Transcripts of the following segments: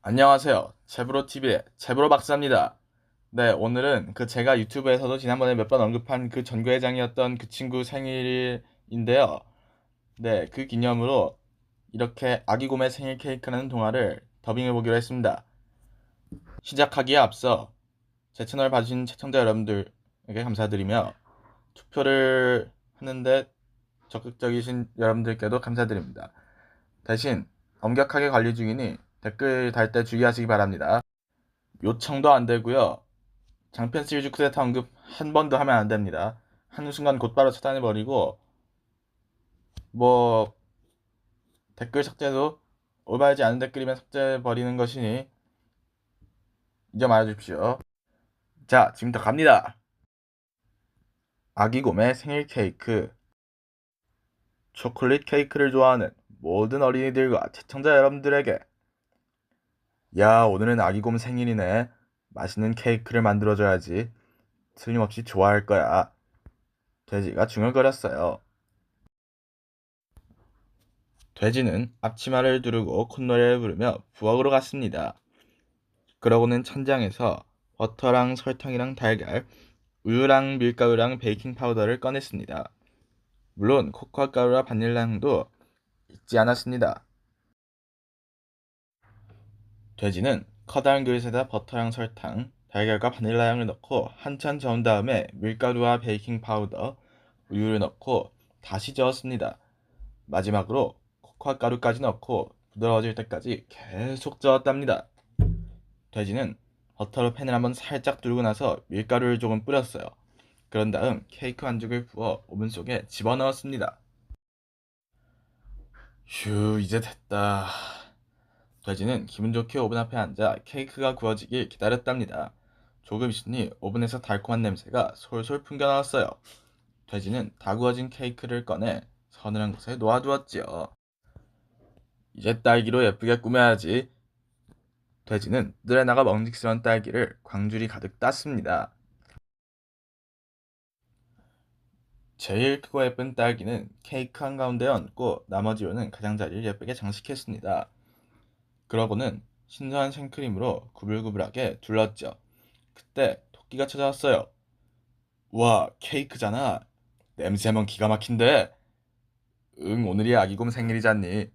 안녕하세요. 제브로TV의 제브로 박사입니다. 네, 오늘은 제가 유튜브에서도 지난번에 몇 번 언급한 그 전교회장이었던 그 친구 생일인데요. 네, 그 기념으로 이렇게 아기곰의 생일 케이크라는 동화를 더빙해보기로 했습니다. 시작하기에 앞서 제 채널 봐주신 시청자 여러분들에게 감사드리며 투표를 하는데 적극적이신 여러분들께도 감사드립니다. 대신 엄격하게 관리 중이니 댓글 달 때 주의하시기 바랍니다. 요청도 안 되고요. 장편 시리즈 쿠데타 언급 한 번도 하면 안 됩니다. 한순간 곧바로 차단해버리고 뭐 댓글 삭제도 올바르지 않은 댓글이면 삭제해버리는 것이니 이제 말해주십시오. 자, 지금부터 갑니다. 아기곰의 생일 케이크. 초콜릿 케이크를 좋아하는 모든 어린이들과 시청자 여러분들에게, 야, 오늘은 아기곰 생일이네. 맛있는 케이크를 만들어줘야지. 틀림없이 좋아할 거야. 돼지가 중얼거렸어요. 돼지는 앞치마를 두르고 콧노래를 부르며 부엌으로 갔습니다. 그러고는 천장에서 버터랑 설탕이랑 달걀, 우유랑 밀가루랑 베이킹 파우더를 꺼냈습니다. 물론 코코아 가루와 바닐라 향도 잊지 않았습니다. 돼지는 커다란 그릇에다 버터랑 설탕, 달걀과 바닐라 향을 넣고 한참 저은 다음에 밀가루와 베이킹 파우더, 우유를 넣고 다시 저었습니다. 마지막으로 코코아 가루까지 넣고 부드러워질 때까지 계속 저었답니다. 돼지는 버터로 팬을 한번 살짝 두르고 나서 밀가루를 조금 뿌렸어요. 그런 다음 케이크 반죽을 부어 오븐 속에 집어넣었습니다. 휴, 이제 됐다. 돼지는 기분 좋게 오븐 앞에 앉아 케이크가 구워지길 기다렸답니다. 조금 있으니 오븐에서 달콤한 냄새가 솔솔 풍겨나왔어요. 돼지는 다 구워진 케이크를 꺼내 서늘한 곳에 놓아두었지요. 이제 딸기로 예쁘게 꾸며야지. 돼지는 뜰에 나가 먹직스러운 딸기를 광줄이 가득 땄습니다. 제일 크고 예쁜 딸기는 케이크 한가운데에 얹고 나머지로는 가장자리를 예쁘게 장식했습니다. 그러고는 신선한 생크림으로 구불구불하게 둘렀죠. 그때 토끼가 찾아왔어요. 우와, 케이크잖아. 냄새만 기가 막힌데. 응, 오늘이 아기곰 생일이잖니.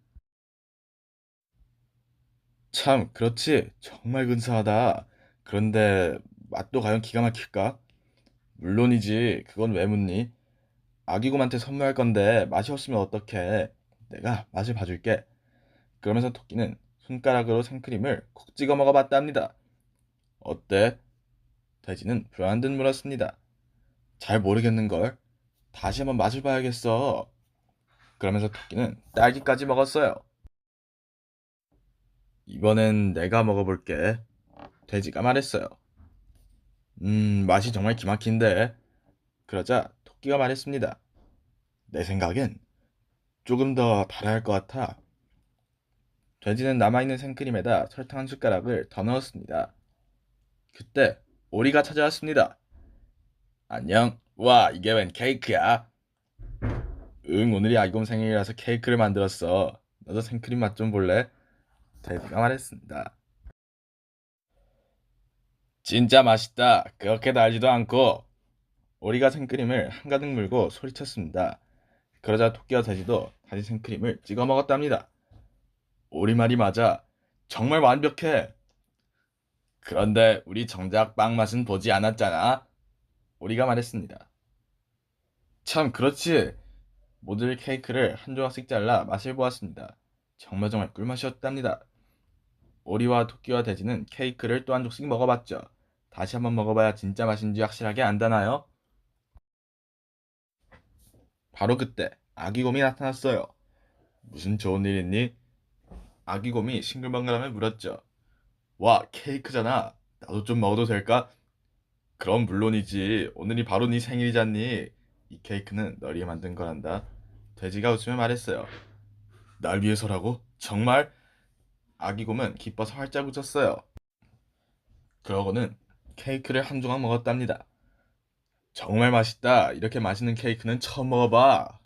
참, 그렇지. 정말 근사하다. 그런데 맛도 과연 기가 막힐까? 물론이지. 그건 왜 묻니? 아기곰한테 선물할 건데 맛이 없으면 어떡해. 내가 맛을 봐줄게. 그러면서 토끼는 손가락으로 생크림을 콕 찍어 먹어봤답니다. 어때? 돼지는 불안한 듯 물었습니다. 잘 모르겠는걸. 다시 한번 맛을 봐야겠어. 그러면서 토끼는 딸기까지 먹었어요. 이번엔 내가 먹어볼게. 돼지가 말했어요. 맛이 정말 기막힌데. 그러자 토끼가 말했습니다. 내 생각엔 조금 더 달아야 할 것 같아. 돼지는 남아있는 생크림에다 설탕 한 숟가락을 더 넣었습니다. 그때 오리가 찾아왔습니다. 안녕. 와, 이게 웬 케이크야? 응, 오늘이 아기곰 생일이라서 케이크를 만들었어. 너도 생크림 맛 좀 볼래? 돼지가 말했습니다. 진짜 맛있다. 그렇게 달지도 않고. 오리가 생크림을 한가득 물고 소리쳤습니다. 그러자 토끼와 돼지도 다시 생크림을 찍어 먹었답니다. 오리 말이 맞아. 정말 완벽해. 그런데 우리 정작 빵 맛은 보지 않았잖아. 오리가 말했습니다. 참, 그렇지. 모두들 케이크를 한 조각씩 잘라 맛을 보았습니다. 정말 정말 꿀맛이었답니다. 오리와 토끼와 돼지는 케이크를 또 한 족씩 먹어봤죠. 다시 한번 먹어봐야 진짜 맛인지 확실하게 안다나요? 바로 그때 아기곰이 나타났어요. 무슨 좋은 일 있니? 아기곰이 싱글벙글하며 물었죠. 와, 케이크잖아. 나도 좀 먹어도 될까? 그럼 물론이지. 오늘이 바로 네 생일이잖니. 이 케이크는 널 위해 만든 거란다. 돼지가 웃으며 말했어요. 날 위해서라고? 정말? 아기곰은 기뻐서 활짝 웃었어요. 그러고는 케이크를 한 조각 먹었답니다. 정말 맛있다. 이렇게 맛있는 케이크는 처음 먹어봐.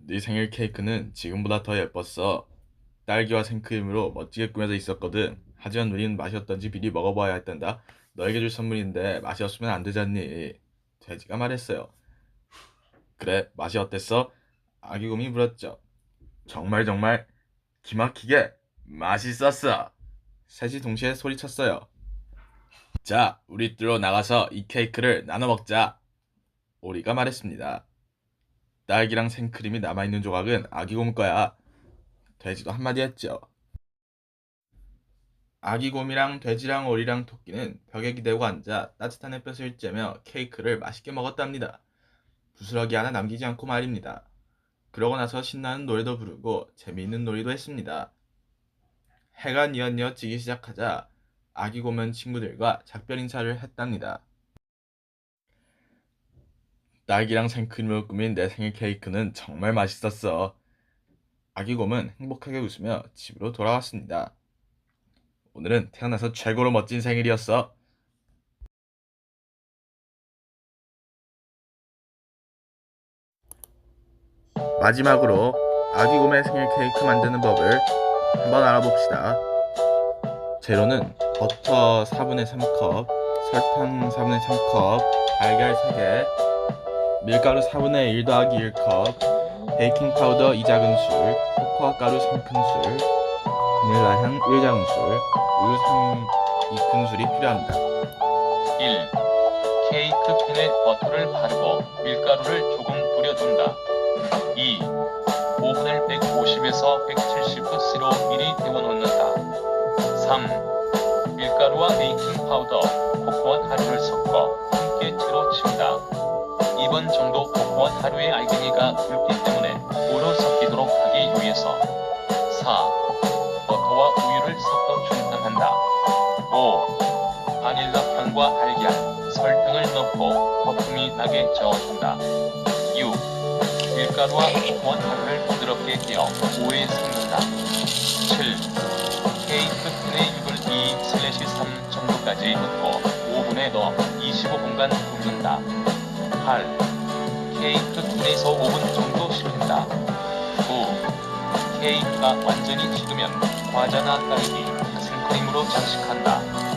네 생일 케이크는 지금보다 더 예뻤어. 딸기와 생크림으로 멋지게 꾸며져 있었거든. 하지만 우리는 맛이 어떤지 미리 먹어봐야 했단다. 너에게 줄 선물인데 맛이 없으면 안 되잖니. 돼지가 말했어요. 그래, 맛이 어땠어? 아기곰이 물었죠. 정말 기막히게 맛있었어. 셋이 동시에 소리쳤어요. 자, 우리 들어 나가서 이 케이크를 나눠 먹자. 오리가 말했습니다. 딸기랑 생크림이 남아있는 조각은 아기곰 거야. 돼지도 한마디 했죠. 아기곰이랑 돼지랑 오리랑 토끼는 벽에 기대고 앉아 따뜻한 햇볕을 쬐며 케이크를 맛있게 먹었답니다. 부스러기 하나 남기지 않고 말입니다. 그러고 나서 신나는 노래도 부르고 재미있는 놀이도 했습니다. 해가 뉘엿뉘엿 지기 시작하자 아기곰은 친구들과 작별 인사를 했답니다. 딸기랑 생크림으로 꾸민 내 생일 케이크는 정말 맛있었어. 아기곰은 행복하게 웃으며 집으로 돌아왔습니다. 오늘은 태어나서 최고로 멋진 생일이었어. 마지막으로 아기곰의 생일 케이크 만드는 법을 한번 알아봅시다. 재료는 버터 4분의 3컵, 설탕 4분의 3컵, 달걀 3개, 밀가루 4분의 1 더하기 1컵, 베이킹 파우더 2작은술, 코코아 가루 3큰술, 바닐라 향 1작은술, 우유 2큰술이 필요합니다. 1. 케이크 팬에 버터를 바르고 밀가루를 조금 뿌려준다. 2. 오븐을 150에서 170도씨로 미리 데워놓는다. 3. 밀가루와 베이킹 파우더, 코코아 가루를 섞어 함께 채로 친다. 2번 정도 코코아 가루의 알갱이가 굵기 때문에 오로 섞이도록 하기 위해서. 4. 버터와 우유를 섞어 중탕한다. 5. 바닐라 향과 달걀, 설탕을 넣고 거품이 나게 저어준다. 6. 밀가루와 코코아 가루를 부드럽게 깨어 오에 섞는다. 7. 케이크 팬에 6을 2/3 정도까지 넣고 오븐에 넣어 25분간 굽는다. 8. 케이크 팬에서 5분 정도 식힌다. 9. 케이크가 완전히 식으면 과자나 딸기, 생크림으로 장식한다.